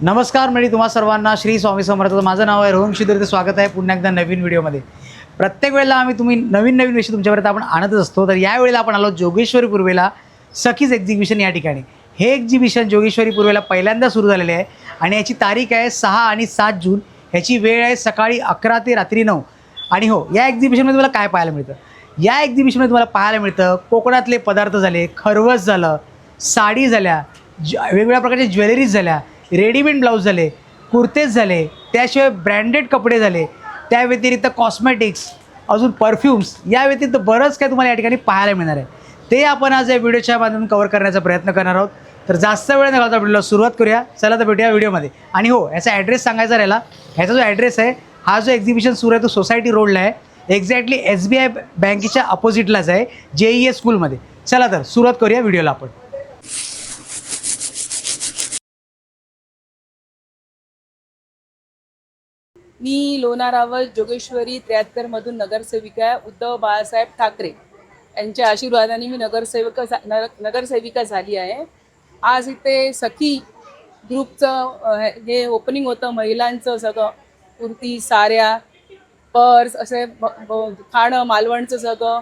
नमस्कार मंडळी, तुम्हा सर्वांना श्री स्वामी समर्थ. माझं नाव आहे रोहन शिदोर. स्वागत आहे पुन्हा एकदा नवीन व्हिडिओमध्ये. प्रत्येक वेळेला आम्ही नवीन विषय तुमच्यापर्यंत आपण आणतच असतो. तर यावेळेला आपण आलो जोगेश्वरी पूर्वेला सखीज एक्झिबिशन या ठिकाणी. हे एक्झिबिशन जोगेश्वरी पूर्वेला पहिल्यांदा सुरू झालेले आहे आणि याची तारीख आहे 6 आणि 7 जून. ह्याची वेळ आहे सकाळी 11 ते रात्री 9. आणि हो, या एक्झिबिशनमध्ये तुम्हाला काय पाहायला मिळतं? या एक्झिबिशनमध्ये तुम्हाला पाहायला मिळतं कोकणातले पदार्थ झाले, खरवस झालं, साडी झाल्या, वेगवेगळ्या प्रकारच्या ज्वेलरीज झाल्या, रेडीमेड ब्लाऊज झाले, कुर्तेज झाले, त्याशिवाय ब्रँडेड कपडे झाले, त्या व्यतिरिक्त कॉस्मेटिक्स, अजून परफ्यूम्स, या व्यतिरिक्त बरंच काय तुम्हाला या ठिकाणी पाहायला मिळणार आहे. ते आपण आज या व्हिडिओच्या माध्यमातून कव्हर करण्याचा प्रयत्न करणार आहोत. तर जास्त वेळ न घालता व्हिडिओला सुरुवात करूया. चला तर भेटूया व्हिडिओमध्ये. आणि हो, ह्याचा ॲड्रेस सांगायचा राहिला. ह्याचा जो ॲड्रेस आहे, हा जो एक्झिबिशन सुरू आहे तो सोसायटी रोडला आहे. एक्झॅक्टली SBI बँकेच्या अपोजिटलाच आहे, JES स्कूलमध्ये. चला तर सुरुवात करूया व्हिडिओला आपण. मी लोणारावर जोगेश्वरी 73 मधून नगरसेविका आहे. उद्धव बाळासाहेब ठाकरे यांच्या आशीर्वादाने मी नगरसेविका झाली आहे. आज इथे सखी ग्रुपचं हे ओपनिंग होतं. महिलांचं सगळं कुर्ती, साड्या, पर्स, असे खाणं, मालवणचं सगळं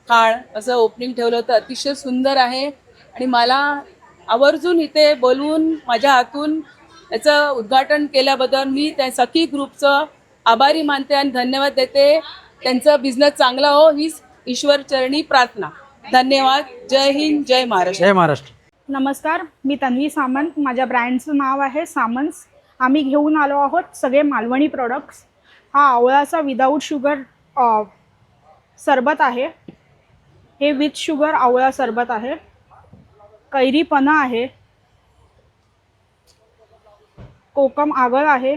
खाण असं ओपनिंग ठेवलं होतं. अतिशय सुंदर आहे आणि मला आवर्जून इथे बोलवून माझ्या हातून याचं उद्घाटन केल्याबद्दल मी त्या सखी ग्रुपचं आभारी मानते आणि धन्यवाद देते. त्यांचं बिझनेस चांगला हो हीच ईश्वरचरणी प्रार्थना. धन्यवाद. जय हिंद, जय महाराष्ट्र. जय महाराष्ट्र. नमस्कार, मी तन्वी सामंत. माझ्या ब्रँडचं नाव आहे सामन्स. आम्ही घेऊन आलो आहोत सगळे मालवणी प्रोडक्ट्स. हा आवळाचा विदाऊट शुगर सरबत आहे. हे विथ शुगर आवळा सरबत आहे. कैरी पन्हा आहे. कोकम आगळ आहे.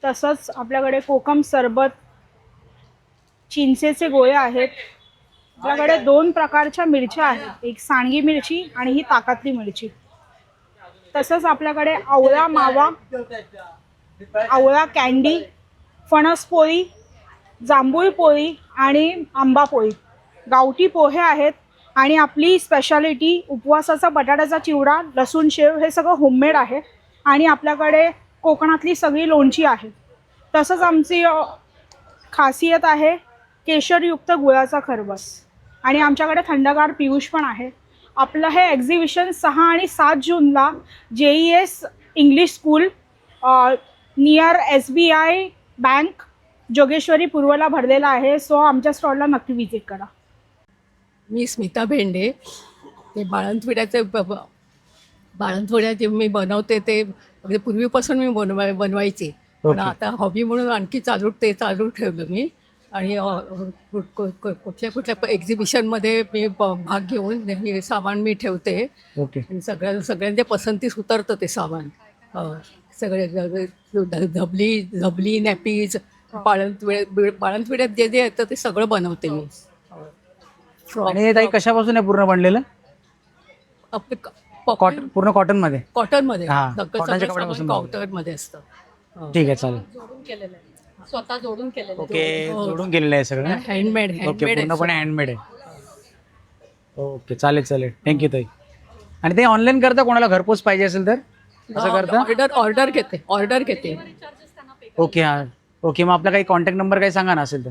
तसंच आपल्याकडे कोकम सरबत, चिंचेचे गोळे आहेत. आपल्याकडे 2 प्रकारच्या मिरच्या आहेत, एक सांडगी मिरची आणि ही ताकातली मिरची. तसंच आपल्याकडे आवळा मावा, आवळा कँडी, फणस पोळी, जांभूळ पोळी आणि आंबा पोळी, गावठी पोहे आहेत. आणि आपली स्पेशालिटी उपवासाचा बटाट्याचा चिवडा, लसूण शेव, हे सगळं होममेड आहे. आणि आपल्याकडे कोकणातली सगळी लोणची आहे. तसंच आमची खासियत आहे केशरयुक्त गुळाचा खरवस. आणि आमच्याकडे थंडगार पियुष पण आहे. आपलं हे एक्झिबिशन 6 आणि 7 जूनला JES English school near SBI bank Jogeshwari पूर्वला भरलेला आहे. सो आमच्या स्टॉलला नक्की विजिट करा. मी स्मिता भेंडे. ते बाळंतवड्या जे मी बनवते ते म्हणजे पूर्वीपासून मी बनवायची, पण आता हॉबी म्हणून आणखी चालू ठेवलं मी. आणि कुठल्या एक्झिबिशनमध्ये मी भाग घेऊन हे सामान मी ठेवते. ओके. आणि सगळ्यांच्या पसंतीस उतरतं ते सामान. सगळे झबली नॅपीज, बाळंतविड्यात जे येतं ते सगळं बनवते मी. आणि हे ताई कशापासून आहे पूर्ण बनलेलं? आपले पूर्ण कॉटनमध्ये? कॉटनमध्ये. हां, कॉटनच्या कपड्यापासून कॉटनमध्ये असतं. ठीक आहे, चालेल. जोडून केलेलं आहे, स्वतः जोडून केलेलं. ओके, जोडून केलेलं आहे सगळं. हँडमेड. ओके, पूर्णपणे हँडमेड आहे. ओके, चालेल. थँक्यू ताई. आणि ते ऑनलाईन करता, कोणाला घरपोच पाहिजे असेल तर असं करता? ऑर्डर घेते. ओके, हां. ओके, मग आपला काही कॉन्टॅक्ट नंबर काही सांगा ना असेल तर.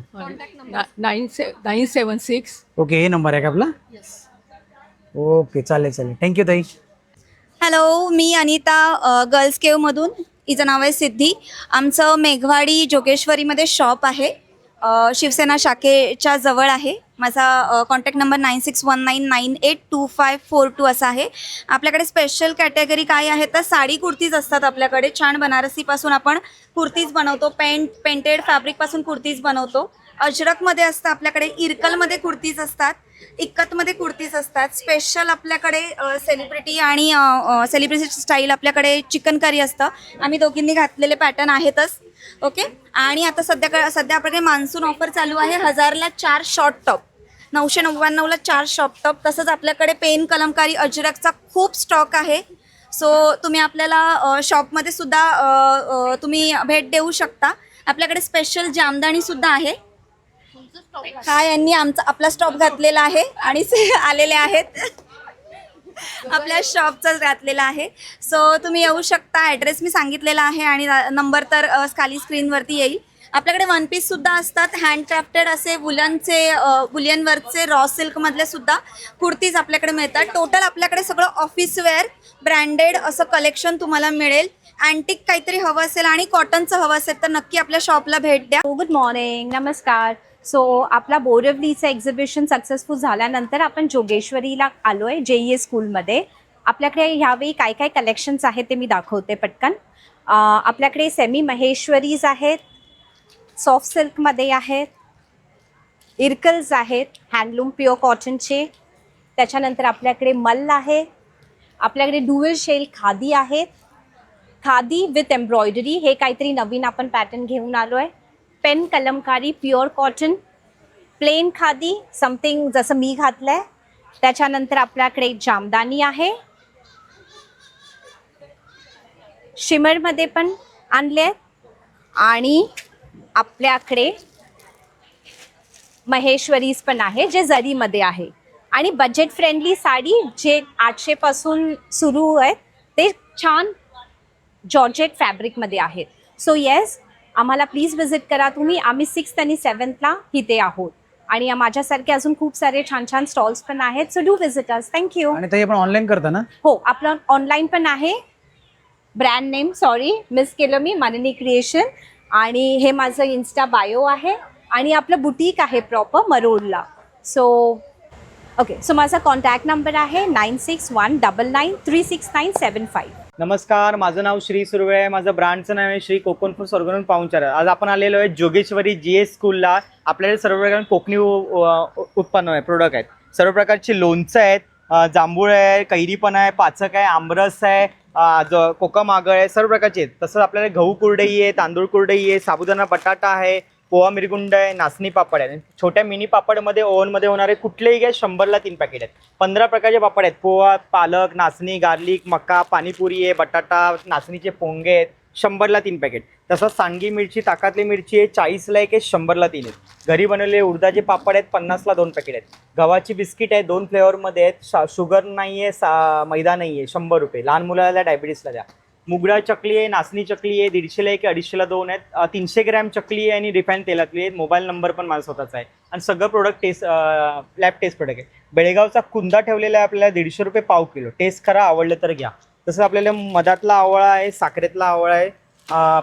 976. ओके, हे नंबर आहे का आपला? ओके, चालेल. थँक्यू ताई. हॅलो, मी अनिता गर्ल्स केवमधून. हिचं नाव आहे सिद्धी. आमचं मेघवाडी जोगेश्वरीमध्ये शॉप आहे. शिवसेना शाखेच्या जवळ आहे. माझा कॉन्टॅक्ट नंबर 9619982542 असा आहे. आपल्याकडे स्पेशल कॅटेगरी काय आहे तर साडी कुर्तीज असतात आपल्याकडे. छान बनारसीपासून आपण कुर्तीज बनवतो. पेंटेड फॅब्रिकपासून कुर्तीज बनवतो. अजरकमध्ये असतं आपल्याकडे, इरकलमध्ये कुर्तीज असतात, इक्कतमध्ये कुर्तीज असतात. स्पेशल आपल्याकडे सेलिब्रिटी आणि सेलिब्रिटी स्टाईल आपल्याकडे चिकन करी असतं. आम्ही दोघींनी घातलेले पॅटर्न आहेतच. ओके. आणि आता सध्या आपल्याकडे मान्सून ऑफर चालू आहे. 1000ला 4 शॉर्ट टॉप, 999ला 4 शॉर्ट टॉप. तसंच आपल्याकडे पेन कलमकारी अजरकचा खूप स्टॉक आहे. सो तुम्ही आपल्याला शॉपमध्ये सुद्धा तुम्ही भेट देऊ शकता. आपल्याकडे स्पेशल जामदाणीसुद्धा आहे. हा यांनी आपला स्टॉप घातलेला आहे आणि आलेले आहेत. आपल्या शॉपचाच घातलेला आहे. सो तुम्ही येऊ शकता. ॲड्रेस मी सांगितलेला आहे आणि नंबर तर खाली स्क्रीनवरती येईल. आपल्याकडे वन पीस सुद्धा असतात, हँडक्राफ्टेड असे वुलनचे वुलियन वर्कचे रॉ सिल्कमधले सुद्धा कुर्तीज आपल्याकडे मिळतात. टोटल आपल्याकडे सगळं ऑफिस वेअर ब्रँडेड असं कलेक्शन तुम्हाला मिळेल. अँटिक काहीतरी हवं असेल आणि कॉटनचं हवं असेल तर नक्की आपल्या शॉपला भेट द्या. गुड मॉर्निंग, नमस्कार. सो आपला बोरिवलीचं एक्झिबिशन सक्सेसफुल झाल्यानंतर आपण जोगेश्वरीला आलो आहे JES स्कूलमध्ये. आपल्याकडे ह्यावेळी काय काय कलेक्शन्स आहेत ते मी दाखवते पटकन. आपल्याकडे सेमी महेश्वरीज आहेत, सॉफ्ट सिल्कमध्ये आहेत, इरकल्स आहेत हँडलूम प्युअर कॉटनचे. त्याच्यानंतर आपल्याकडे मल्ल आहे, आपल्याकडे डुअल शेल खादी आहेत, खादी विथ एम्ब्रॉयडरी हे काहीतरी नवीन आपण पॅटर्न घेऊन आलो आहे. Pen Kalamkari pure cotton, plain khadi something जसं मी घातलं आहे. त्याच्यानंतर आपल्याकडे जामदानी आहे, शिमरमध्ये पण आणले आहेत. आणि आपल्याकडे महेश्वरीज पण आहे जे जरीमध्ये आहे. आणि बजेट फ्रेंडली साडी जे 800 पासून सुरू आहेत ते छान जॉर्जेट फॅब्रिकमध्ये आहेत. सो येस, आम्हाला प्लीज विजिट करा तुम्ही. आम्ही 6th आणि 7thला इथे आहोत आणि माझ्यासारखे अजून खूप सारे छान छान स्टॉल्स पण आहेत. So do visit us. Thank you. आणि ताई आपण ऑनलाईन करता ना? हो, आपलं ऑनलाईन पण आहे. ब्रँड नेम मिस केलं मी, माननी क्रिएशन. आणि हे माझं इन्स्टा बायो आहे आणि आपलं बुटीक आहे प्रॉपर मरोडला. सो ओके, सो माझा कॉन्टॅक्ट नंबर आहे 9619936975. नमस्कार, माझं नाव श्री सुर्वे आहे. माझं ब्रँडचं नाव आहे श्री कोकण फूड ऑर्गॅनिक पाहुणचार. आज आपण आलेलो आहे जोगेश्वरी JES स्कूलला. आपल्याकडे सर्व प्रकारचे कोकणी उत्पन्न आहे, प्रोडक्ट आहेत. सर्व प्रकारची लोणचं आहेत, जांभूळ आहे, कैरी पण आहे, पाचक आहे, आमरस आहे, कोकम आगळ आहे, सर्व प्रकारचे आहेत. तसंच आपल्याला गहू कुरडई आहे, तांदूळ कुरडई आहे, साबुदाणा बटाटा आहे, पोहा मिरगुंड आहे, नाचणी पापड आहे. छोट्या मिनी पापडमध्ये ओव्हनमध्ये होणारे कुठलेही घ्या 100ला 3 पॅकेट आहेत. 15 प्रकारचे पापड आहेत. पोहा, पालक, नाचणी, गार्लिक, मका, पाणीपुरी आहे, बटाटा, नाचणीचे पोंगे आहेत, 100ला 3 पॅकेट. तसंच सांडगी मिरची, ताकातली मिरची आहे, 40ला 1 आहे, 100ला 3 आहेत. घरी बनवलेले उडदाचे पापड आहेत, 50ला 2 पॅकेट आहेत. गव्हाची बिस्किट आहे, 2 फ्लेवरमध्ये आहेत. शुगर नाही आहे, मैदा नाही आहे, 100 रुपये. लहान मुलाला डायबिटीसला द्या. मुगडा चकली आहे, नाचणी चकली आहे, 150ला 1 आहे, 250ला 2 आहेत. 300 ग्रॅम चकली आहे आणि रिफाईन तेलातली आहे. मोबाईल नंबर पण माझा स्वतःचा आहे. आणि सगळं प्रोडक्ट लॅब टेस्ट प्रोडक्ट आहे. बेळगावचा कुंदा ठेवलेला आहे आपल्याला 150 रुपये पाव किलो. टेस्ट करा, आवडलं तर घ्या. तसंच आपल्याला मधातला आवळा आहे, साखरेतला आवळा आहे,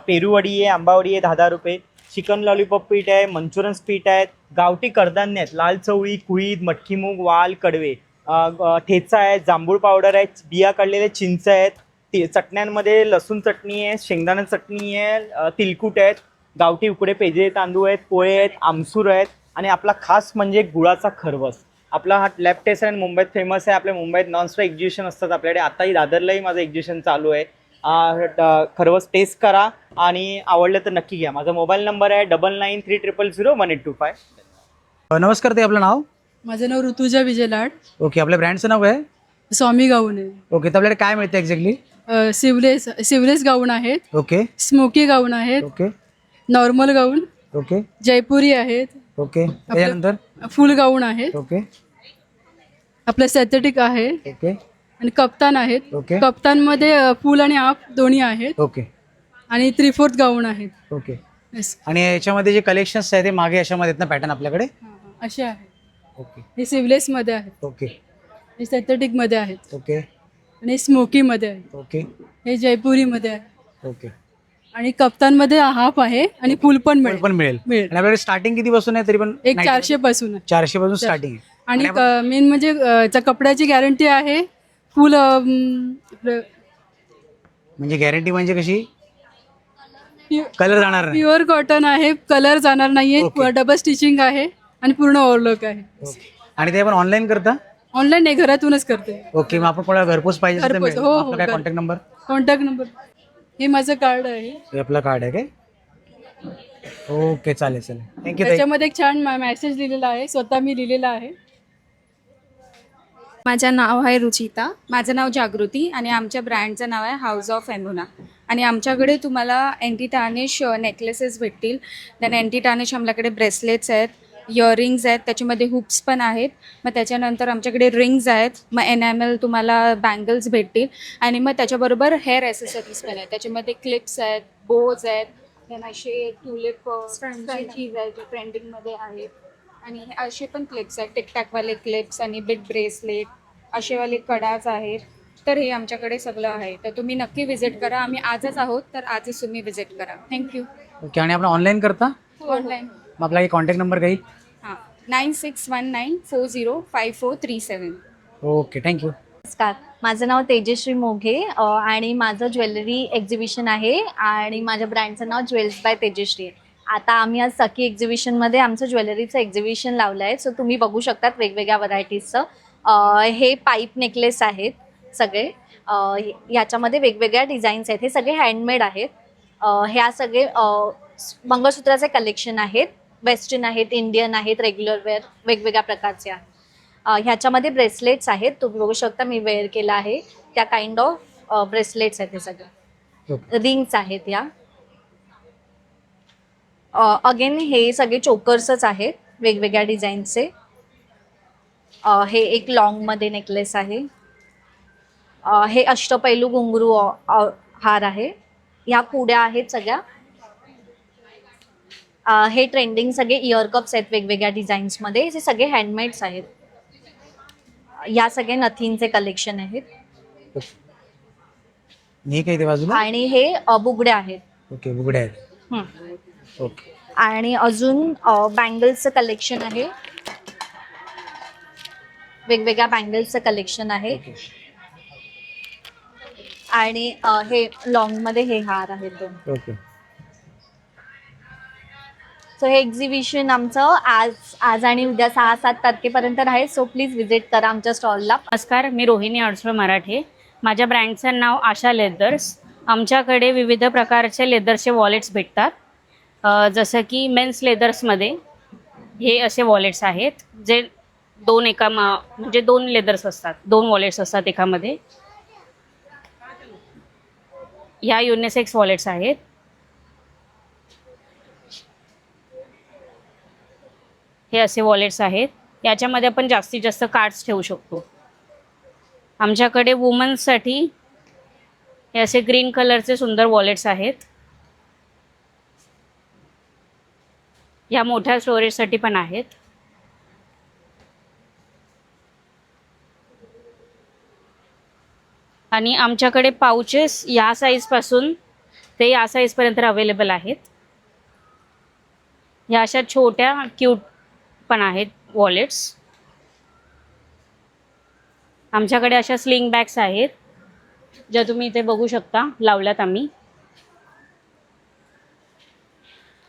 पेरूवडी आहे, आंबावडी आहे, 10 रुपये. चिकन लॉलीपॉप पीठ आहे, मंचुरियन्स पीठ आहेत, गावठी कडधान्य आहेत, लाल चवळी, कुळीद, मटकी मूग, वाल, कडवे, ठेचा आहे, जांभूळ पावडर आहे, बिया काढलेले चिंच आहेत. चटण्यांमध्ये लसूण चटणी आहे, शेंगदाणा चटणी आहे, तिलकुट आहेत, गावठी उकडे पेजे तांदूळ आहेत, पोहे आहेत, आमसूर आहेत. आणि आपला खास म्हणजे गुळाचा खरवस. आपला हा लॅब टेस्ट आणि मुंबईत फेमस आहे. आपल्या मुंबईत नॉनस्टॉप एक्झिबिशन असतात आपल्याकडे. आताही दादरलाही माझं एक्झिबिशन चालू आहे. खरवस टेस्ट करा आणि आवडलं तर नक्की घ्या. माझा मोबाईल नंबर आहे 9930001825. नमस्कार ताई, आपलं नाव? माझं नाव ऋतुजा विजय लाड. ओके, आपल्या ब्रँडचं नाव काय? स्वामी गाऊन आहे. ओके, तर आपल्याकडे काय मिळतं एक्झॅक्टली? सिवलेस गाऊन आहेत, ओके स्मोकी गाऊन आहेत, ओके नॉर्मल गाऊन, ओके जयपुरी आहेत, ओके, त्याच्यानंतर फुल गाऊन आहेत, ओके आपलं सॅथेटिक आहे ओके आणि कप्तान आहेत. ओके. कप्तानमध्ये फुल आणि हाफ दोन्ही आहेत ओके आणि 3/4 गाऊन आहेत. ओके. Yes. आणि याच्यामध्ये जे कलेक्शन्स आहेत ते मागे याच्यामध्ये आहेत ना पॅटर्न आपल्याकडे? असे आहे. ओके हे सिवलेसमध्ये आहेत, ओके हे सॅथेटिकमध्ये आहेत ओके आणि स्मोकीमध्ये आहेत, ओके हे जयपुरीमध्ये आहे ओके. आणि कप्तानमध्ये हाफ आहे आणि फुल पण पण मिळेल. मिळेल. मिळेल. आणि आपल्याकडे स्टार्टिंग किती पासून आहे तरी पण? एक 400 पासून आहे. 400 पासून स्टार्टिंग आहे. आणि मेन म्हणजे त्या कपड्याची गॅरंटी आहे. फुल म्हणजे गॅरंटी म्हणजे कशी? कलर जाणार नाही? प्युअर कॉटन आहे, कलर जाणार नाहीये, Okay. डबल स्टिचिंग आहे आणि पूर्ण ओव्हरलॉक आहे. ओके. आणि ते आपण ऑनलाईन करता? ऑनलाईन नाही, घरातूनच करते. ओके, मग आपण कोणाला घरपोच पाहिजे असेल तर घरपोच, मिळेल? हो, हो, आपला काय घर- कॉन्टॅक्ट नंबर? कॉन्टॅक्ट नंबर हे माझं कार्ड आहे. हे आपलं कार्ड आहे काय? ओके, चालेल चालेल. थँक्यू ताई. त्याच्यामध्ये एक छान मेसेज लिहिलेला आहे, स्वतः मी लिहिलेला आहे. माझं नाव आहे रुचिता. माझं नाव जागृती आणि आमच्या ब्रँडचं नाव आहे हाऊस ऑफ एम्बुना. आणि आमच्याकडे तुम्हाला अँटी टार्निश नेकलेसेस भेटतील. देन अँटी टार्निश आपल्याकडे ब्रेसलेट्स आहेत, इयरिंग्ज आहेत, त्याच्यामध्ये हुप्स पण आहेत. मग त्याच्यानंतर आमच्याकडे रिंग्ज आहेत, मग एनॅमल तुम्हाला बँगल्स भेटतील आणि मग त्याच्याबरोबर हेअर ॲसेसरीज पण आहेत. त्याच्यामध्ये क्लिप्स आहेत, बोज आहेत, then असे ट्युलिप स्क्रंचीज आहेत जे ट्रेंडिंगमध्ये आहेत आणि हे असे पण क्लिप्स आहेत, टिकटॅकवाले क्लिप्स आणि बिट ब्रेसलेट असेवाले कडाच आहेत. तर हे आमच्याकडे सगळं आहे. तर तुम्ही नक्की विजिट करा. आम्ही आजच आहोत, तर आजच तुम्ही विजिट करा. थँक्यू. ओके. आणि आपण ऑनलाईन करता? ऑनलाईन मग आपला काही कॉन्टॅक्ट नंबर काही? हां, 9619405437. Okay, thank you. नमस्कार, माझं नाव तेजश्री मोघे आणि माझं ज्वेलरी एक्झिबिशन आहे आणि माझ्या ब्रँडचं नाव ज्वेल्स बाय तेजश्री आहे. आता आम्ही आज सखी एक्झिबिशनमध्ये आमचं ज्वेलरीचं एक्झिबिशन लावलं आहे. सो तुम्ही बघू शकतात वेगवेगळ्या व्हरायटीजचं. हे पाईप नेकलेस आहेत सगळे. याच्यामध्ये वेगवेगळ्या डिझाईन्स आहेत. हे सगळे हँडमेड आहेत. ह्या सगळे मंगळसूत्राचे कलेक्शन आहेत. वेस्टर्न आहेत, इंडियन आहेत, रेग्युलर वेअर वेगवेगळ्या प्रकारचे आहेत. ह्याच्यामध्ये ब्रेसलेट्स आहेत. तुम्ही बघू शकता मी वेअर केलं आहे त्या काइंड ऑफ ब्रेसलेट्स आहेत हे सगळे. रिंग्स आहेत ह्या. अगेन हे सगळे चोकर्सच आहेत वेगवेगळ्या डिझाईनचे. हे एक लॉंगमध्ये नेकलेस आहे. हे अष्टपैलू घुंगरू हार आहे. ह्या कुड्या आहेत सगळ्या. हे ट्रेंडिंग सगळे इयर कप्स आहेत वेगवेगळ्या डिझाईन्समध्ये. हे सगळे हँडमेड्स आहेत. या सगळे नथींचे कलेक्शन आहेत. हे काही ते बाजूला? आणि हे बुगड्या आहेत. ओके, बुगड्या आहेत. ओके. आणि अजून बँगल्सचं कलेक्शन आहे. वेगवेगळ्या बँगल्सचं कलेक्शन आहे. आणि हे लॉंगमध्ये हे हार आहेत दोन. ओके. सो हे एक्झिबिशन आमचं आज आणि उद्या 6-7 तारखेपर्यंत आहे. सो प्लीज विजिट करा आमच्या स्टॉलला. नमस्कार, मी रोहिणी अडसळ मराठे. माझ्या ब्रँडचं नाव आशा लेदर्स. आमच्याकडे विविध प्रकारचे लेदर्सचे वॉलेट्स भेटतात. जसं की मेन्स लेदर्समध्ये हे असे वॉलेट्स आहेत जे म्हणजे दोन लेदर्स असतात, 2 वॉलेट्स असतात एकामध्ये. ह्या युनिसेक्स वॉलेट्स आहेत. हे असे वॉलेट्स आहेत. याच्यामध्ये आपण जास्तीत जास्त कार्ड्स ठेवू शकतो. आमच्याकडे वुमन्ससाठी हे असे ग्रीन कलरचे सुंदर वॉलेट्स आहेत. या मोठ्या स्टोरेजसाठी पण आहेत. आणि आमच्याकडे पाउचेस या साईजपासून ते या साईजपर्यंत अवेलेबल आहेत. ह्या अशा छोट्या क्यूट पण आहेत वॉलेट्स. आमच्याकडे अशा स्लिंग बॅग्स आहेत ज्या तुम्ही इथे बघू शकता लावल्यात आम्ही.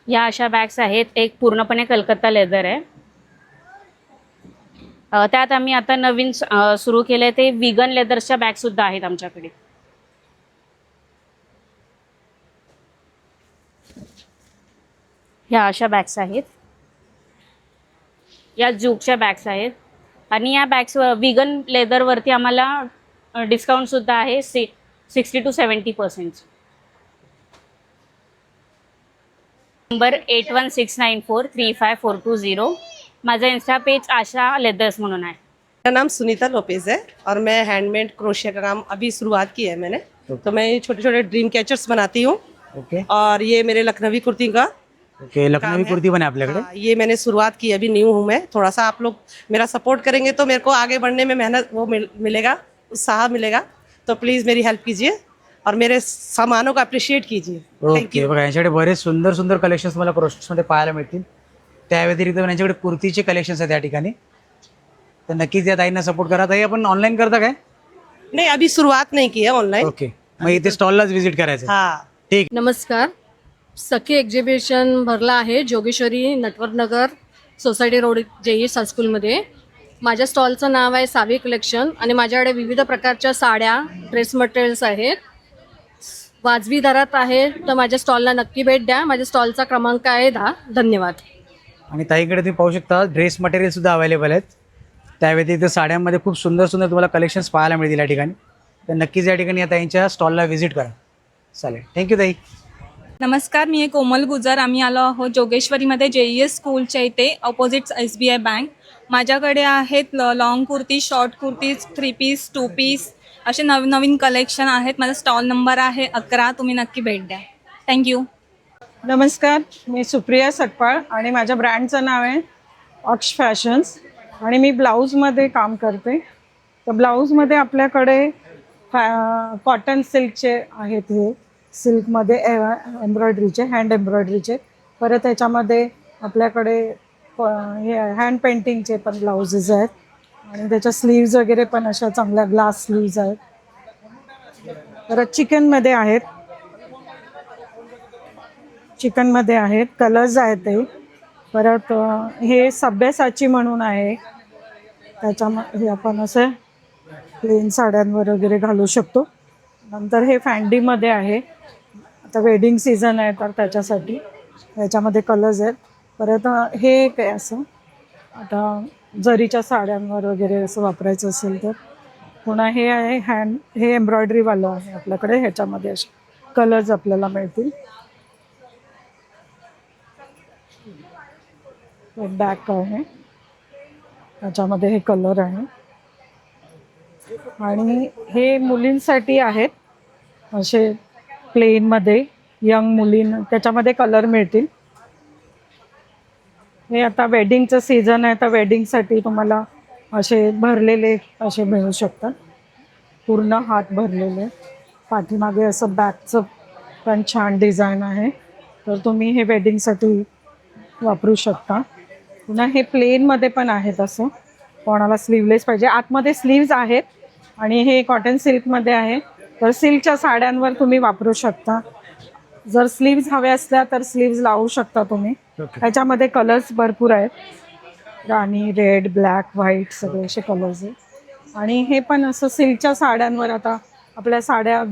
ह्या अशा बॅग्स आहेत. एक पूर्णपणे कलकत्ता लेदर आहे. त्यात आम्ही आता नवीन सुरू केलं आहे ते विगन लेदर्सच्या बॅगसुद्धा आहेत आमच्याकडे. ह्या अशा बॅग्स आहेत. या जूकच्या बॅग्स आहेत. आणि या बॅग्स विगन लेदरवरती आम्हाला डिस्काउंटसुद्धा आहे 60 to 70%. नंबर 8169435420. माझा इंस्टा पेज आशा लेदर्स म्हणून आहे. मेरा नाम सुनीता लोपेज है और मैं हैंडमेड क्रोशिया का काम अभी शुरुआत की है मैंने. तो मैं छोटे छोटे ड्रीम कैचर्स बनाती हूँ. ओके. और ये मेरे लखनवी कुर्ती का ओके. लखनवी कुर्ती पण आहे आपल्याकडे. ये मैंने शुरुआत की, अभी न्यू हूँ मैं. थोड़ा सा आप लोग मेरा सपोर्ट करेंगे तो मेरे को आगे बढ़ने में मेहनत वो मिलेगा, उत्साह मिलेगा. तो प्लीज़ मेरी हेल्प कीजिए और मेरे सामानों को अप्रिशिएट कीजिए. ओके. बघा यांच्याकडे बरेच सुंदर सुंदर कलेक्शन्स तुम्हाला क्रोशेसमध्ये पाहायला मिळतील. त्या व्यतिरिक्त पण यांच्याकडे कुर्तीचे कलेक्शन्स आहेत या ठिकाणी. तर नक्कीच या ताईंना सपोर्ट करा. ताई आपण ऑनलाईन करता काय? नहीं, अभी शुरुआत नहीं की है ऑनलाइन. ओके. मग इथे स्टॉललाच व्हिजिट करायचं. हाँ. ठीक. नमस्कार, सखी एक्झिबिशन भरलं आहे जोगेश्वरी नटवरनगर सोसायटी रोड JES हायस्कूलमध्ये. माझ्या स्टॉलचं नाव आहे सावी कलेक्शन आणि माझ्याकडे विविध प्रकारच्या साड्या, ड्रेस मटेरियल्स आहेत. वाजवी दरात आहे. तर माझ्या स्टॉलला नक्की भेट द्या. माझ्या स्टॉलचा क्रमांक आहे 10. धन्यवाद. आणि ताईकडे तुम्ही पाहू शकता ड्रेस मटेरियल सुद्धा अवेलेबल आहेत. त्या व्यतिरिक्त साड्यांमध्ये खूप सुंदर सुंदर तुम्हाला कलेक्शन्स पाहायला मिळतील या ठिकाणी. तर नक्कीच या ठिकाणी या ताईंच्या स्टॉलला व्हिजिट करा. चालेल. थँक्यू ताई. नमस्कार, मी कोमल गुजर. आम्ही आलो आहोत जोगेश्वरीमध्ये JES स्कूलच्या इथे ऑपोजिट SBI बँक. माझ्याकडे आहेत long kurti, short kurtis, 3 piece, 2 piece असे नवीन नवीन कलेक्शन आहेत. माझा स्टॉल नंबर आहे 11. तुम्ही नक्की भेट द्या. थँक्यू. नमस्कार, मी सुप्रिया सटपाळ आणि माझ्या ब्रँडचं नाव आहे ऑक्ष फॅशन्स आणि मी ब्लाऊजमध्ये काम करते. तर ब्लाऊजमध्ये आपल्याकडे कॉटन सिल्कचे आहेत, हे सिल्कमध्ये एम्ब्रॉयडरीचे, हँड एम्ब्रॉयडरीचे. परत त्याच्यामध्ये आपल्याकडे हे हँड पेंटिंगचे पण ब्लाउजेस आहेत आणि त्याच्या स्लीव्ज वगैरे पण अशा चांगल्या ग्लास स्लीव्ज आहेत. परत चिकनमध्ये आहेत, चिकनमध्ये आहेत, कलर्स आहेत ते. परत हे सभ्यसाची म्हणून आहे, त्याच्यामध्ये आपण असं प्लेन साड्यांवर वगैरे घालू शकतो. नंतर हे फॅन्डीमध्ये आहे, आता वेडिंग सीझन आहे तर त्याच्यासाठी ह्याच्यामध्ये कलर्स आहेत. परत हे काय असं आता जरीच्या साड्यांवर वगैरे असं वापरायचं असेल तर. पुन्हा हे आहे हे एम्ब्रॉयडरीवालं आहे आपल्याकडे, ह्याच्यामध्ये असे कलर्स आपल्याला मिळतील. बॅक आहे, त्याच्यामध्ये हे कलर आहे. आणि हे मुलींसाठी आहेत असे प्लेनमध्ये, यंग मुलींना त्याच्यामध्ये कलर मिळतील. हे आता वेडिंगचं सीझन आहे तर वेडिंगसाठी तुम्हाला असे भरलेले असे मिळू शकतात, पूर्ण हात भरलेले. पाठीमागे असं बॅकचं पण छान डिझाईन आहे, तर तुम्ही हे वेडिंगसाठी वापरू शकता. पुन्हा हे प्लेनमध्ये पण आहेत, असं कोणाला स्लीवलेस पाहिजे. आतमध्ये स्लीव्ज आहेत आणि हे कॉटन सिल्कमध्ये आहे, तर सिल्कच्या साड्यांवर तुम्ही वापरू शकता. जर स्लीव्ज हव्या असल्या तर स्लीव्ज लावू शकता तुम्ही. ह्याच्यामध्ये कलर्स भरपूर आहेत, राणी, रेड, ब्लॅक, व्हाईट सगळे असे कलर्स आहेत. आणि हे पण असं सिल्कच्या साड्यांवर, आता आपल्या साड्या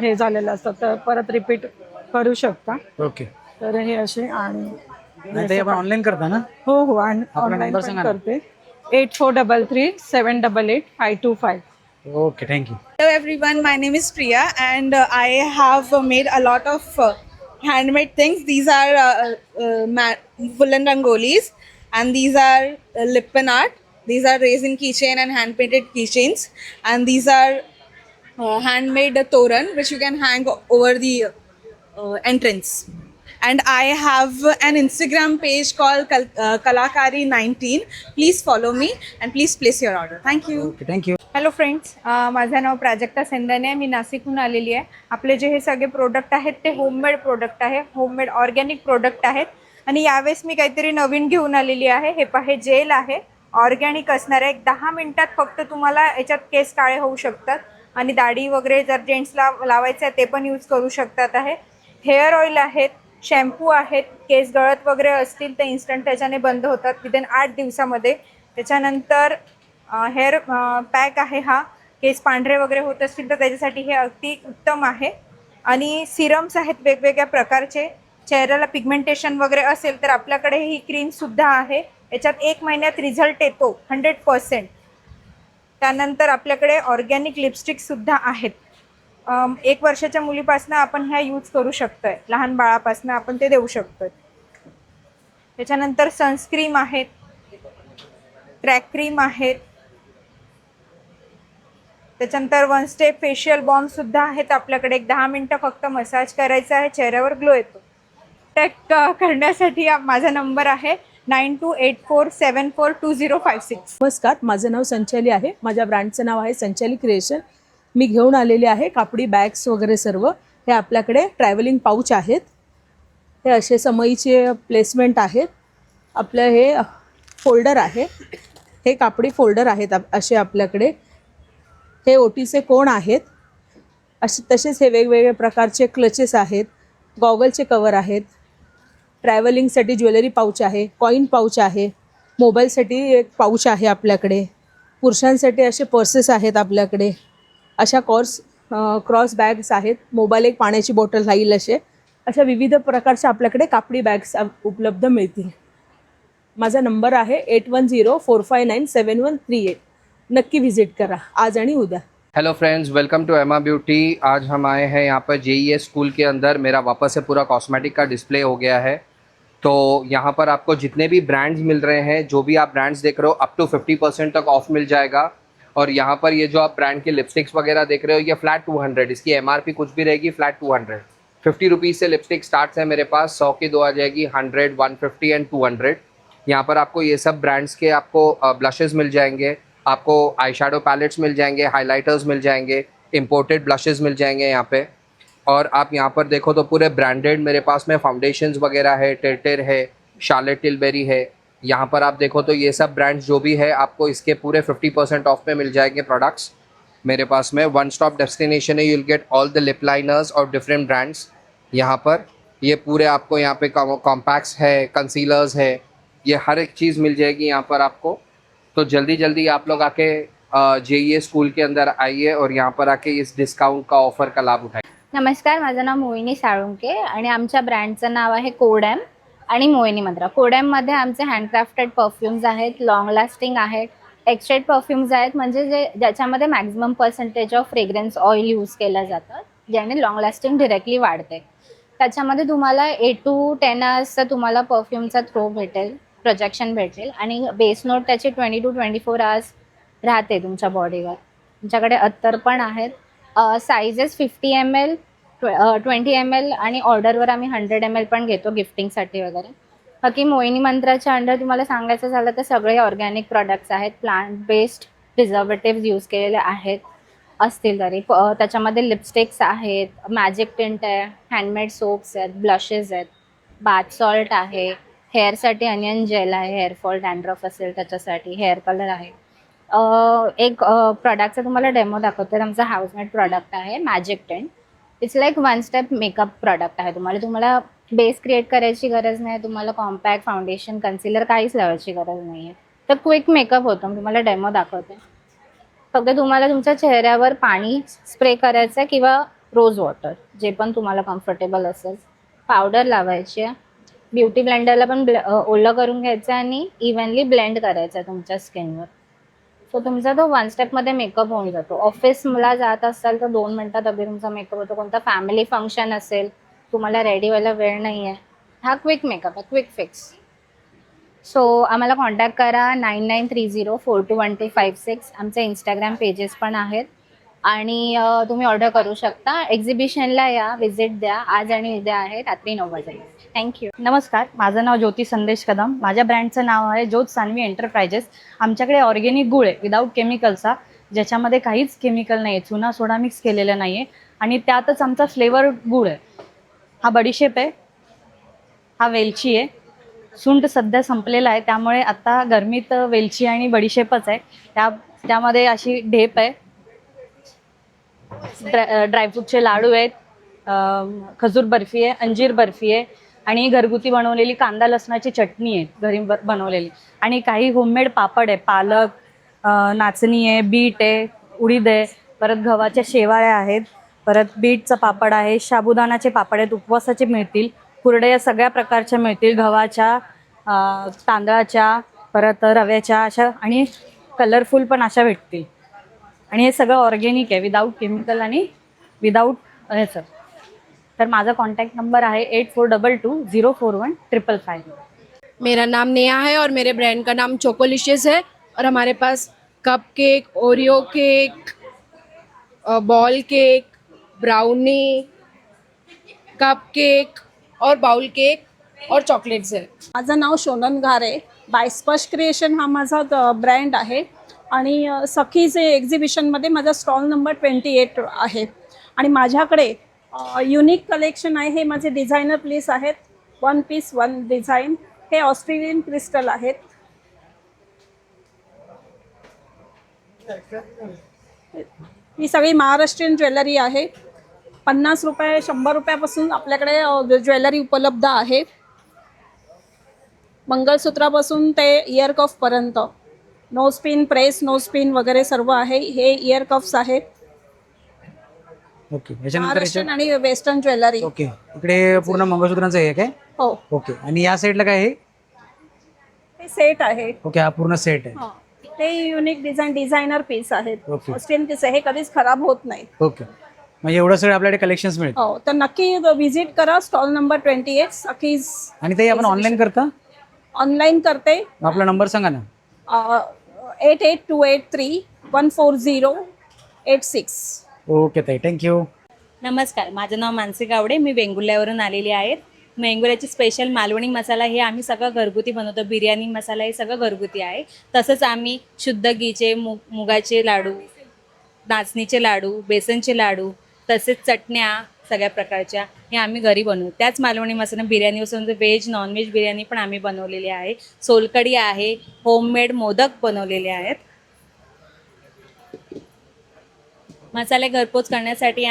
हे झालेल्या असतात तर परत रिपीट करू शकता. ओके. तर हे असे. आणि आपण ऑनलाईन करता ना? हो हो, आणि ऑनलाईन पण करते. 8433-788-525. Okay, thank you. Hello everyone, my name is Priya and I have made a lot of handmade things. These are woolen rangolis and these are lip pen art. These are resin keychain and hand painted keychains, and these are handmade toran which you can hang over the entrance. And I have an Instagram page called Kalakari19. Please follow me and please place your order. Thank you. Okay, thank you. Hello friends, माझं नाव प्राजक्ता सेंदाने आहे. मी नाशिकहून आलेली आहे. आपले जे हे सगळे product आहेत ते होममेड प्रोडक्ट आहे, होममेड ऑर्गॅनिक प्रोडक्ट आहेत. आणि यावेळेस मी काहीतरी नवीन घेऊन आलेली आहे. हे पहा, हे जेल आहे, ऑर्गॅनिक असणार आहे. 10 मिनिटात फक्त तुम्हाला याच्यात केस काळे होऊ शकतात आणि दाढी वगैरे जर जेंट्सला लावायचं आहे ते पण यूज करू शकतात आहे. हेअर ऑइल आहेत, शॅम्पू आहेत, केस गळत वगैरे असतील तर इन्स्टंट त्याच्याने बंद होतात विदिन 8 दिवसामध्ये. त्याच्यानंतर हेअर पॅक आहे, हा केस पांढरे वगैरे होत असतील तर त्याच्यासाठी हे अगदी उत्तम आहे. आणि सिरम्स आहेत वेगवेगळ्या प्रकारचे. चेहऱ्याला पिगमेंटेशन वगैरे असेल तर आपल्याकडे ही क्रीमसुद्धा आहे. याच्यात 1 महिन्यात रिझल्ट येतो 100%. त्यानंतर आपल्याकडे ऑर्गॅनिक लिपस्टिकसुद्धा आहेत. 1 वर्षाच्या मुलीपासून आपण ह्या यूज करू शकतोय, लहान बाळापासून आपण ते देऊ शकतोय. त्याच्यानंतर सनस्क्रीम आहेत, क्रॅक क्रीम आहेत. त्याच्यानंतर 1 स्टेप फेशियल बॉम्बसुद्धा आहेत आपल्याकडे. 10 मिनटं फक्त मसाज करायचा आहे, चेहऱ्यावर ग्लो येतो. टॅग करण्यासाठी माझा नंबर आहे 9284742056. नमस्कार, माझं नाव संचाली आहे. माझ्या ब्रँडचं नाव आहे संचाली क्रिएशन. मी घेऊन आलेले आहे कापडी बॅग्स वगैरे सर्व. हे आपल्याकडे ट्रॅव्हलिंग पाऊच आहेत, हे असे समईचे प्लेसमेंट आहेत. आपलं हे फोल्डर आहे, हे कापडी फोल्डर आहेत असे आपल्याकडे. हे ओटीचे कोण आहेत असे. तसेच हे वेगवेगळ्या प्रकारचे क्लचेस आहेत, गॉगलचे कवर आहेत. ट्रॅव्हलिंगसाठी ज्वेलरी पाऊच आहे, कॉईन पाऊच आहे, मोबाईलसाठी एक पाऊच आहे आपल्याकडे. पुरुषांसाठी असे पर्सेस आहेत आपल्याकडे. अशा क्रॉस बॅग्स आहेत, मोबाईल, एक पाण्याची बॉटल राहील अशा विविध प्रकारच्या आपल्याकडे कापडी बॅग्स उपलब्ध मिळतील. माझा नंबर आहे 8104597138. नक्की व्हिजिट करा आज आणि उद्या. Hello friends, welcome to Emma beauty. आज हम आए हैं यहाँ पर JES स्कूल के अंदर। मेरा वापस से पूरा कॉस्मेटिक का डिस्प्ले हो गया है। तो यहाँ पर आपको जितने भी ब्रांड्स मिल रहे हैं, जो भी आप ब्रांड्स देख रहे हो, अप टू 50% तक ऑफ मिल जाएगा। और यहाँ पर ये जो आप ब्रांड के लिपस्टिक्स वगैरह देख रहे हो, ये फ्लैट 200, इसकी MRP कुछ भी रहेगी, फ्लैट 200। 50 रुपीज़ से लिपस्टिक स्टार्ट है मेरे पास, 100 की 2 आ जाएगी, 100, 150 एंड 200। यहाँ पर आपको ये सब ब्रांड्स के आपको ब्लशेस मिल जाएंगे, आपको आई शेडो पैलेट्स मिल जाएंगे, हाइलाइटर्स मिल जाएंगे, इम्पोर्टेड ब्लशेस मिल जाएंगे यहाँ पे। और आप यहाँ पर देखो तो पूरे ब्रांडेड मेरे पास में फाउंडेशंस वगैरह है, टेरटेर है, शार्लेट टिलबेरी है। यहाँ पर आप देखो तो ये सब ब्रांड्स जो भी है आपको इसके पूरे 50% ऑफ में मिल जाएंगे प्रोडक्ट्स मेरे पास में। वन स्टॉप डेस्टिनेशन है, you will get all the lip liners और डिफरेंट ब्रांड्स। यहाँ पर ये पूरे आपको यहाँ पे कॉम्पैक्ट्स है, कंसीलर्स है, ये हर एक चीज़ मिल जाएगी यहाँ पर आपको। तो जल्दी आप लोग आके JES स्कूल के अंदर आइए और यहाँ पर आके इस डिस्काउंट का ऑफर का लाभ उठाइए। नमस्कार, माझं नाव मोहिनी साळुंके आणि आमच्या ब्रँडचं नाव आहे कोडॅम आणि मोहिनी मंत्रा. कोडॅममध्ये आमचे हँडक्राफ्टेड परफ्यूम्स आहेत, लॉंग लास्टिंग आहेत, एक्स्ट्रेट परफ्यूम्स आहेत, म्हणजे ज्याच्यामध्ये maximum percentage of fragrance oil use केलं जातं, ज्याने लॉंग लास्टिंग डिरेक्टली वाढते. त्याच्यामध्ये तुम्हाला 8 to 10 आवर्सचा तुम्हाला परफ्यूमचा थ्रो भेटेल, प्रोजेक्शन भेटेल आणि बेस नोट त्याची 20 to 24 आवर्स राहते तुमच्या बॉडीवर. तुमच्याकडे अत्तर पण आहेत. सायझेस 50 ml, 20 ml आणि ऑर्डरवर आम्ही 100 ml पण घेतो गिफ्टिंगसाठी वगैरे. बाकी मोहिनी मंत्राच्या अंडर तुम्हाला सांगायचं झालं तर सगळे ऑर्गॅनिक प्रॉडक्ट्स आहेत, प्लांट बेस्ड प्रिझर्वेटिव्ज यूज केलेले आहेत असतील तरी. त्याच्यामध्ये लिपस्टिक्स आहेत, मॅजिक टिंट आहे, हँडमेड सोप्स आहेत, ब्लशेस आहेत, बाथ सॉल्ट आहे, हेअरसाठी अनियन जेल आहे, हेअरफॉल डॅन्ड्रफ असेल त्याच्यासाठी, हेअर कलर आहे. एक प्रॉडक्टचा तुम्हाला डेमो दाखवते. आमचा हाऊसमेड प्रॉडक्ट आहे magic tint. It's like one step makeup product आहे. तुम्हाला बेस क्रिएट करायची गरज नाही, तुम्हाला कॉम्पॅक्ट फाउंडेशन कन्सिलर काहीच लावायची गरज नाही आहे. तर क्विक मेकअप होतो. मी तुम्हाला डेमो दाखवते. फक्त तुम्हाला तुमच्या चेहऱ्यावर पाणी स्प्रे करायचं आहे किंवा रोज वॉटर, जे पण तुम्हाला कम्फर्टेबल असेल. पावडर लावायची आहे. ब्युटी ब्लेंडरला पण ओलं करून घ्यायचं आणि इव्हनली ब्लेंड करायचं आहे तुमच्या स्किनवर. सो तुमचा तो वन स्टेपमध्ये मेकअप होऊन जातो. ऑफिसला जात असाल तर 2 मिनटात अगदी तुमचा मेकअप होतो. कोणता फॅमिली फंक्शन असेल, तुम्हाला रेडी व्हायला वेळ नाही आहे, हा क्विक मेकअप आहे, क्विक फिक्स. सो आम्हाला कॉन्टॅक्ट करा 9930421256. आमचे इंस्टाग्राम पेजेस पण आहेत आणि तुम्ही ऑर्डर करू शकता. एक्झिबिशनला या, विजिट द्या. आज आणि उद्या आहे रात्री 9 वाजेला. थँक्यू. नमस्कार, माझं नाव ज्योती संदेश कदम. माझ्या ब्रँडचं नाव आहे ज्योत सान्वी एंटरप्राइजेस. आमच्याकडे ऑर्गॅनिक गुळ आहे विदाऊट केमिकलचा, ज्याच्यामध्ये काहीच केमिकल नाही आहे, चुना सोडा मिक्स केलेला नाही आहे आणि त्यातच आमचा फ्लेवर गुळ आहे. हा बडीशेप आहे, हा वेलची आहे. सुंठ सध्या संपलेला आहे, त्यामुळे आता गरमीत वेलची आणि बडीशेपच आहे. त्यामध्ये अशी ढेप आहे, ड्रायफ्रूटचे लाडू आहेत, खजूर बर्फी आहे, अंजीर बर्फी आहे आणि घरगुती बनवलेली कांदा लसणाची चटणी आहे घरी बनवलेली. आणि काही होममेड पापड आहे, पालक, नाचणी आहे, बीट आहे, उडीद आहे, परत गव्हाच्या शेवाळ्या आहेत, परत बीटचं पापड आहे, साबुदाणाचे पापड आहेत, उपवासाचे मिळतील, कुरडया सगळ्या प्रकारच्या मिळतील, गव्हाच्या, तांदळाच्या, परत रव्याच्या, अशा आणि कलरफुल पण अशा भेटतील. आणि हे सगळं ऑर्गॅनिक आहे, विदाऊट केमिकल आणि विदाऊट ह्याचं. तर माझा कॉन्टॅक्ट नंबर आहे 8422041555. मेरा नाम नेहा है और मेरे ब्रांड का नाम चोकोलिशियस है और हमारे pass cup cake, Oreo cake, ball cake, brownie, cup cake और बाउल केक और चॉकलेट्स है. माझं नाव शोनन घारे. बाय स्पर्श क्रिएशन हा माझा ब्रँड आहे आणि सखीचे एक्झिबिशनमध्ये माझा स्टॉल नंबर 28 आहे. आणि माझ्याकडे युनिक कलेक्शन आहे. हे माझे डिझायनर पीस आहेत, 1 piece 1 डिझाईन. हे ऑस्ट्रेलियन क्रिस्टल आहेत. ही सगळी महाराष्ट्रीयन ज्वेलरी आहे. 50 रुपये 100 रुपयापासून आपल्याकडे ज्वेलरी उपलब्ध आहे. मंगळसूत्रापासून ते इयर कफपर्यंत, nose pin, press nose pin वगैरे सर्व आहे. हे इयर कफ्स आहेत. ओके, याच्यानंतर महाराष्ट्रीयन आणि वेस्टर्न ज्वेलरी. ओके, इकडे पूर्ण मंगळसूत्रांचं आहे काय? हो, ओके. आणि या साईडला काय आहे? हे सेट आहे. ओके, हा पूर्ण सेट आहे. हा. हे युनिक डिझायनर पीस आहेत. ओके. ऑस्ट्रियन पीस आहे, हे कधीच खराब होत नाहीत. ओके, म्हणजे एवढं सगळं आपल्याकडे कलेक्शन्स मिळतं. हो, तर नक्की व्हिजिट करा. Stall number 28 सखीज. आणि ते आपण ऑनलाईन करता? ऑनलाईन करते. आपला नंबर सांगा ना. 8828314086. ओके ताई, थँक्यू. नमस्कार, माझं नाव मानसी गावडे. मी वेंगुर्ल्यावरून आलेली आहे. वेंगुर्ल्याची स्पेशल मालवणी मसाला हे आम्ही सगळं घरगुती बनवतो. बिर्याणी मसाला हे सगळं घरगुती आहे. तसंच आम्ही शुद्ध घीचे मुगाचे लाडू, नाचणीचे लाडू, बेसनचे लाडू, तसेच चटण्या सगळ्या प्रकारच्या हे आम्ही घरी बनवतो. त्याच मालवणी मसाला बिर्याणीपासून व्हेज नॉनव्हेज बिर्याणी पण आम्ही बनवलेली आहे. सोलकढी आहे, होममेड मोदक बनवलेले आहेत. मसाले घरपोच करण्यासाठी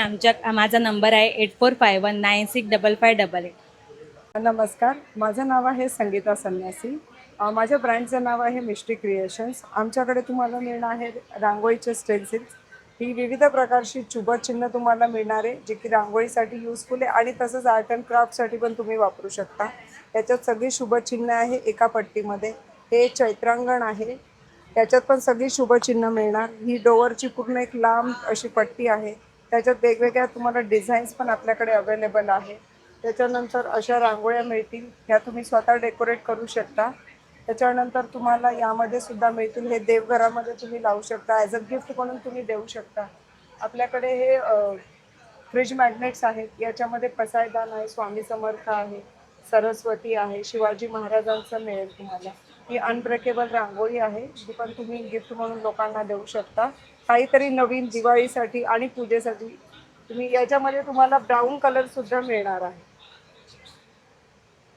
माझा नंबर आहे 8451965588. नमस्कार, माझं नाव आहे संगीता संन्यासी. माझ्या ब्रँडचं नाव आहे मिस्टी क्रिएशन्स. आमच्याकडे तुम्हाला मिळणार आहे रांगोळीचे स्टेन्सिल्स. ही विविध प्रकारची चुबत चिन्ह तुम्हाला मिळणार आहे, जे की रांगोळीसाठी युजफुल आहे आणि तसंच आर्ट अँड क्राफ्टसाठी पण तुम्ही वापरू शकता. त्याच्यात सगळी शुभचिन्ह आहे एका पट्टीमध्ये. हे चैत्रांगण आहे, त्याच्यात पण सगळी शुभचिन्ह मिळणार. ही डोअरची पूर्ण एक लांब अशी पट्टी आहे, त्याच्यात वेगवेगळ्या तुम्हाला डिझाईन्स पण आपल्याकडे अवेलेबल आहे. त्याच्यानंतर अशा रांगोळ्या मिळतील, ह्या तुम्ही स्वतः डेकोरेट करू शकता. त्याच्यानंतर तुम्हाला यामध्ये सुद्धा मिळतील, हे देवघरामध्ये तुम्ही लावू शकता, ॲज अ गिफ्ट म्हणून तुम्ही देऊ शकता. आपल्याकडे हे फ्रीज मॅग्नेट्स आहेत, याच्यामध्ये पसायदान आहे, स्वामी समर्थ आहे, सरस्वती आहे, शिवाजी महाराजांचं मिळेल तुम्हाला. ही अनब्रेकेबल रांगोळी आहे, जी पण तुम्ही गिफ्ट म्हणून लोकांना देऊ शकता. काहीतरी नवीन दिवाळीसाठी आणि पूजेसाठी तुम्ही याच्यामध्ये तुम्हाला ब्राऊन कलरसुद्धा मिळणार आहे.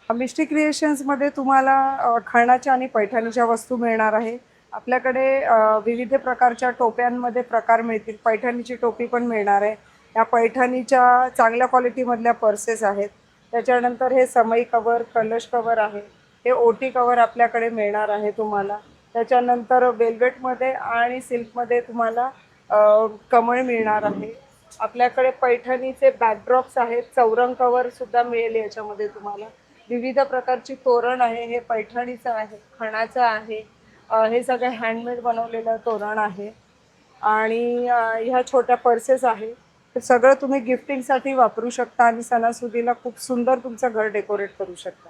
मिस्टी क्रिएशन्समध्ये तुम्हाला खणाच्या आणि पैठणीच्या वस्तू मिळणार आहे. आपल्याकडे विविध प्रकारच्या टोप्यांमध्ये प्रकार मिळतील. पैठणीची टोपी पण मिळणार आहे. या पैठणीच्या चांगल्या क्वालिटीमधल्या पर्सेस आहेत. त्याच्यानंतर हे समई कवर, कलश कवर आहे, हे ओटी कवर आपल्याकडे मिळणार आहे तुम्हाला. त्याच्यानंतर वेल्वेटमध्ये आणि सिल्कमध्ये तुम्हाला कमळ मिळणार आहे. आपल्याकडे पैठणीचे बॅकड्रॉप्स आहेत, चौरंग कवरसुद्धा मिळेल याच्यामध्ये तुम्हाला. विविध प्रकारची तोरण आहे, हे पैठणीचं आहे, खणाचं आहे, हे सगळे हँडमेड बनवलेलं तोरण आहे. आणि ह्या छोट्या पर्सेस आहे, ते सगळं तुम्ही गिफ्टिंगसाठी वापरू शकता आणि सणासुदीला खूप सुंदर तुमचं घर डेकोरेट करू शकता.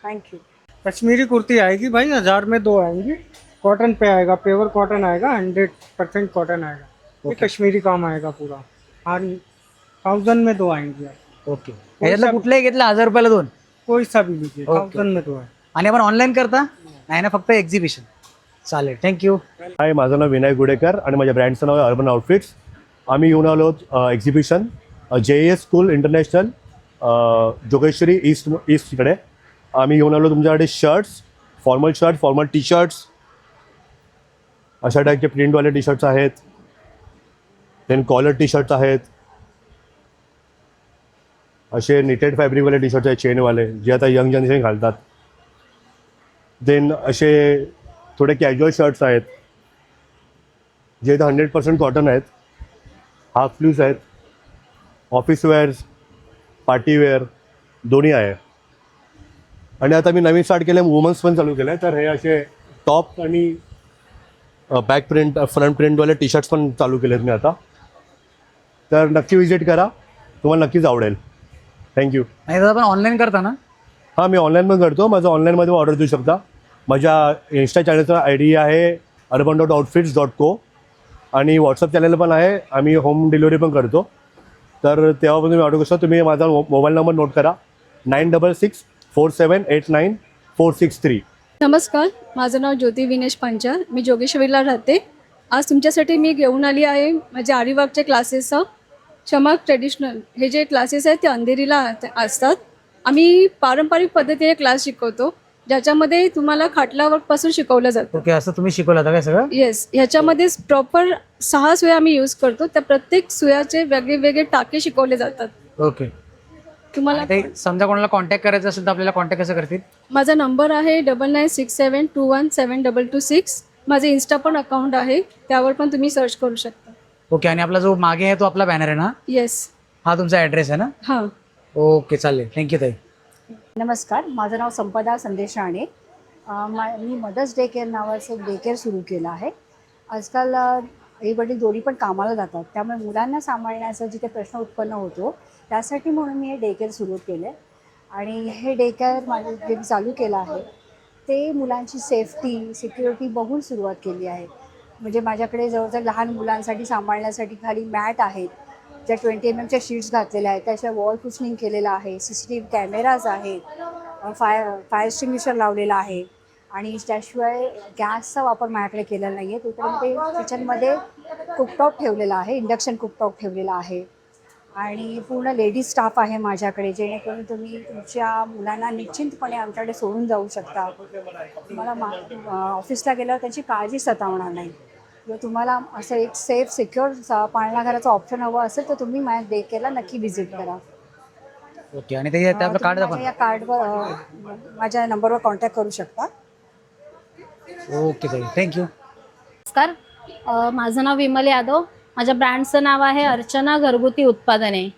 Thank you. कश्मीरी कुर्ती आएगी भाई, 1000 में 2 आएंगी. कॉटन पे आएगा, पेवर कॉटन आएगा, 100% कॉटन आएगा. ये कश्मीरी काम आएगा पूरा. और 1000 में 2 आएंगी. ओके, याच्यातलं कुठलंही घेतलं 1000 रुपयाला 2? कोई सा भी लीजिए, 1000 में 2 आहे. आणि आपण ऑनलाईन करता? नाही ना, फक्त एक्झिबिशन. चालेल, थँक्यू. हाय, माझं नाव विनायक गुडेकर आणि माझ्या ब्रँडचं नाव आहे अर्बन आउटफिट्स. आम्ही येऊन आलो exhibition JES school international Jogeshwari ईस्टकडे. आम्ही येऊन आलो तुमच्याकडे शर्ट्स, फॉर्मल टी शर्ट्स, अशा टाईपचे प्रिंटवाले टी शर्ट्स आहेत. देन कॉलर टी शर्ट्स आहेत, असे निटेड फॅब्रिकवाले टी शर्ट्स आहेत चेनवाले, जे आता यंग जनरेशन घालतात. देन असे थोडे कॅज्युअल शर्ट्स आहेत, जे 100% कॉटन आहेत, हाफ स्लीव्स आहेत, ऑफिस वेअर्स, पार्टीवेअर दोन्ही आहे. आणि आता मी नवीन स्टार्ट केलं आहे, वुमन्स पण चालू केलं आहे. तर हे असे टॉप आणि बॅक प्रिंट, फ्रंट प्रिंटवाले टी शर्ट्स पण चालू केले आहेत मी आता. तर नक्की विजिट करा, तुम्हाला नक्कीच आवडेल. थँक्यू. नाही दादा, पण ऑनलाईन करता ना? हां, मी ऑनलाईन पण करतो. माझं ऑनलाईनमध्ये ऑर्डर देऊ शकता. माझ्या इन्स्टा चॅनलचा ID आहे urban.outfits.co आणि व्हॉट्सअप चॅनल पण आहे. आम्ही होम डिलिव्हरी पण करतो. तर तेव्हा पण तुम्ही ऑर्डर करू शकता. तुम्ही माझा मोबाईल नंबर नोट करा, 9664789463. नमस्कार, माझं नाव ज्योती विनेश पांचाळ. मी जोगेश्वरीला राहते. आज तुमच्यासाठी मी घेऊन आली आहे माझे आरीवर्कचे क्लासेस. चमक ट्रेडिशनल हे जे क्लासेस आहेत ते अंधेरीला असतात. आम्ही पारंपरिक पद्धतीने क्लास शिकवतो, ज्याच्यामध्ये तुम्हाला खाटला वर्कपासून शिकवलं जातं. ओके, असं तुम्ही शिकवलं होतं काय सगळं? येस, ह्याच्यामध्ये प्रॉपर 6 सुया आम्ही यूज करतो. त्या प्रत्येक सुयाचे वेगळे वेगळे टाके शिकवले जातात. ओके. तुम्हाला ते समजा कोणाला कॉन्टॅक्ट करायचं असेल तर आपल्याला कॉन्टॅक्ट कसं करतील? माझा नंबर आहे 9967217226. माझे इन्स्टा पण अकाउंट आहे, त्यावर पण तुम्ही सर्च करू शकता. ओके, आणि आपला जो मागे आहे तो आपला बॅनर आहे ना? येस. हा तुमचा ॲड्रेस आहे ना? हां. ओके, चालेल, थँक्यू ताई. नमस्कार, माझं नाव संपदा संदेश राणे. मी मदर्स डे केअर नावाचं एक डे केअर सुरू केलं आहे. आजकाल आई वडील दोन्ही पण कामाला जातात, त्यामुळे मुलांना सांभाळण्याचा जिथे प्रश्न उत्पन्न होतो त्यासाठी म्हणून मी हे डे केअर सुरू केलं आहे. आणि हे डे केअर माझं जे मी चालू केलं आहे ते मुलांची सेफ्टी सिक्युरिटी बघून सुरुवात केली आहे. म्हणजे माझ्याकडे जवळजवळ लहान मुलांसाठी सांभाळण्यासाठी खाली मॅट आहेत, ज्या 20 mm शीट्स घातलेल्या आहेत, त्याशिवाय वॉल कुशनिंग केलेलं आहे, CCTV कॅमेराज आहेत, फायर एक्सटिंग्विशर लावलेला आहे आणि त्याशिवाय गॅसचा वापर माझ्याकडे केलेला नाही आहे. त्याच्यामध्ये किचनमध्ये कुकटॉप ठेवलेला आहे, इंडक्शन कुकटॉप ठेवलेला आहे आणि पूर्ण लेडीज स्टाफ आहे माझ्याकडे, जेणेकरून तुम्ही तुमच्या मुलांना निश्चिंतपणे आमच्याकडे सोडून जाऊ शकता. तुम्हाला ऑफिसला गेल्यावर त्यांची काळजी सतावणार नाही. जर तुम्हाला असं एक सेफ सिक्युअर पाळणाघराचं ऑप्शन हवं असेल तर तुम्ही माझ्या डे केअरला नक्की व्हिजिट करा. ओके. आणि ते आपलं कार्ड तुम्ही माझ्या या कार्डवर माझ्या नंबरवर कॉन्टॅक्ट करू शकता. ओके ताई, थँक्यू. नमस्कार, माझं नाव विमल यादव. माझ्या ब्रँडचं नाव आहे अर्चना घरगुती उत्पादने.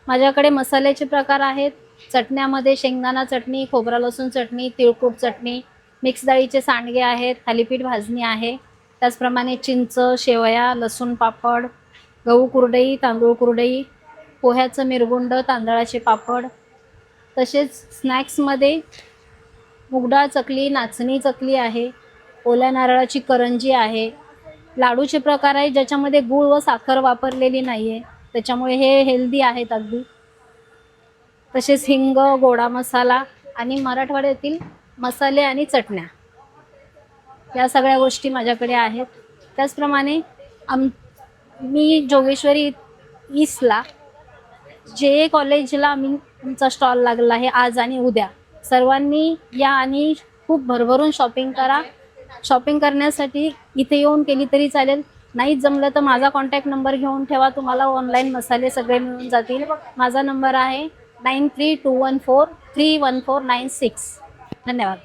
माझ्याकडे मसाल्याचे प्रकार आहेत. चटण्यामध्ये शेंगदाणा चटणी, खोबरा लसूण चटणी, तिळकुट चटणी, मिक्स डाळीचे सांडगे आहेत, थालीपीठ भाजणी आहे, त्याचप्रमाणे चिंच, शेवया, लसूण पापड, गहू कुरडई, तांदूळ कुरडई, पोह्याचं मिरगुंड, तांदळाचे पापड. तसेच स्नॅक्समध्ये मुगडाळ चकली, नाचणी चकली आहे, ओल्या नारळाची करंजी आहे. लाडूचे प्रकार आहे ज्याच्यामध्ये गूळ व साखर वापरलेली नाही आहे, त्याच्यामुळे हे हेल्दी आहेत अगदी. तसेच हिंग, गोडा मसाला आणि मराठवाड्यातील मसाले आणि चटण्या, या सगळ्या गोष्टी माझ्याकडे आहेत. त्याचप्रमाणे मी जोगेश्वरी ईस्टला जे कॉलेजला आमचा स्टॉल लागला आहे आज आणि उद्या. सर्वांनी या आणि खूप भरभरून शॉपिंग करा. शॉपिंग करण्यासाठी इथे येऊन केली तरी चालेल, नाहीच जमलं तर माझा कॉन्टॅक्ट नंबर घेऊन ठेवा, तुम्हाला ऑनलाईन मसाले सगळे मिळून जातील. माझा नंबर आहे 9321431496. धन्यवाद.